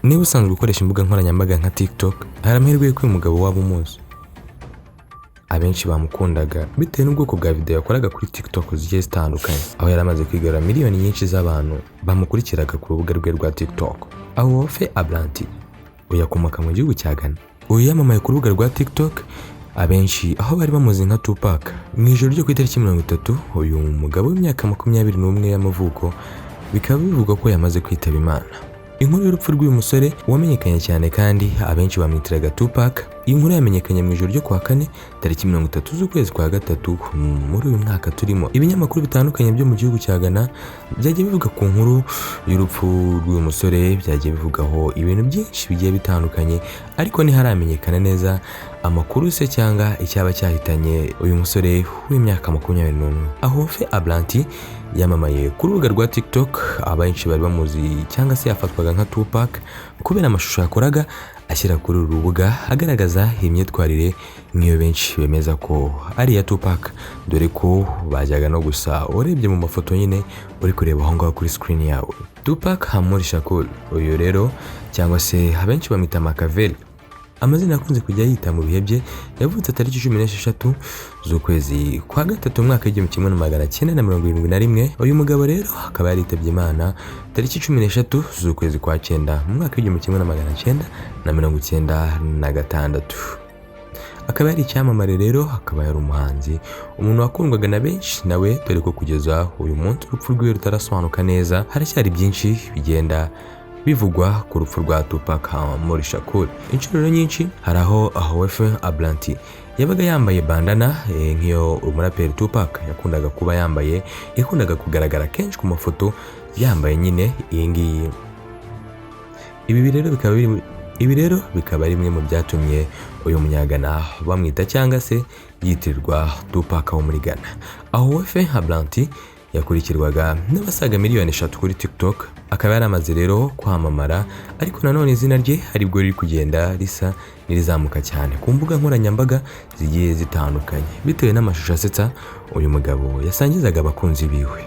Niba usanzwe ukoresha imbuga nkoranyambaga nka TikTok, hari amahirwe y'uko uyu mugabo waba umuzi. Abenshi bamukundaga bitewe n'ubwoko bwa video yakoraga kuri TikTok zigiye zitandukanye, aho yaramaze kwigarura miliyoni nyinshi z'abantu bamukurikiraga ku rubuga rwe rwa TikTok. Awoofe Ablanti uyakomoka mu gihugu cya Ghana. Uyu yamamaye ku rubuga rwa TikTok abenshi aho bari bamuzi nka Tupac. Mu ijoro ryo ku itariki 30 uyu mugabo w'imyaka 21 y'amavuko bikaba bivugwa ko yamaze kwitaba Imana. Inkuru y'urupfu rw'uyu musore wamenyekanye cyane kandi abenshi bamwitiraga Tupac. Iyi nkuru yamenyekanye mu ijoro ryo kwa kane tariki 30 z'ukwezi kwa gatatu muri uyu mwaka turimo. Ibinyamakuru bitandukanye byo mu gihugu cya Ghana byagiye bivuga ku nkuru y'urupfu rw'uyu musore, byagiye bivugaho ibintu byinshi bigiye bitandukanye, ariko ntiharamenyekana neza amakuru se cyangwa icyaba cyahitanye uyu musore w'imyaka 21. Awoofe Ablanti yamamaye ku rubuga rwa TikTok, abenshi bari bamuzi cyangwa se yafatwaga nka Tupac kubera amashusho yakoraga ashyira kuri uru rubuga agaragaza imyitwarire nk'iyo benshi bemeza ko ari iya Tupac, dore ko bajyaga no gusa urebye mu mafoto nyine uri kureba aho ngaho kuri screen yawe. Tupac Shakur, uyu rero cyangwa se abenshi bamwita Machiavelli, amazina akunze kujya yita mu bihe bye, yavutse tariki 16 z'ukwezi kwa gatatu mwaka w'1971. Uyu mugabo rero akaba yaritabye Imana tariki 16 z'ukwezi kwa 9 mu mwaka w'1996. Akaba yari icyamamare rero, akaba yari umuhanzi, umuntu wakundwaga na benshi nawe, dore ko kugeza uyu munsi urupfu rwiwe rutarasobanuka neza. Haracyari byinshi bigenda bivugwa ku rupfu rwa Tupac Shakur. Inshuro nyinshi hari aho Awoofe Ablanti yabaga yambaye bandana nk'iyo umuraperi Tupac yakundaga kuba yambaye, yakundaga kugaragara kenshi ku mafoto yambaye nyine iyi ngiyi. Ibi rero bikaba rimwe mu byatumye uyu munyagana bamwita cyangwa se yitirirwa Tupac wo muri Ghana. Awoofe Ablanti yakurikirwaga n'abasaga miliyoni 3 kuri TikTok, akaba yaramaze rero kwamamara, ariko nanone izina rye aribwo riri kugenda risa nirizamuka cyane ku mbuga nkoranyambaga zigiye zitandukanye bitewe n'amashusho asetsa uyu mugabo yasangizaga abakunzi biwe.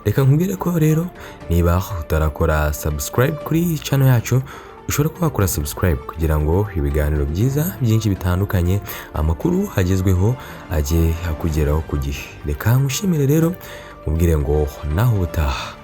Reka nkubwire ko rero niba utarakora subscribe kuri channel yacu, ushobora kuba wakora subscribe kugira ngo ibiganiro byiza byinshi bitandukanye, amakuru hagezweho ajye akugeraho ku gihe. Reka nkushimire rero, mubwire ngo naho utaha.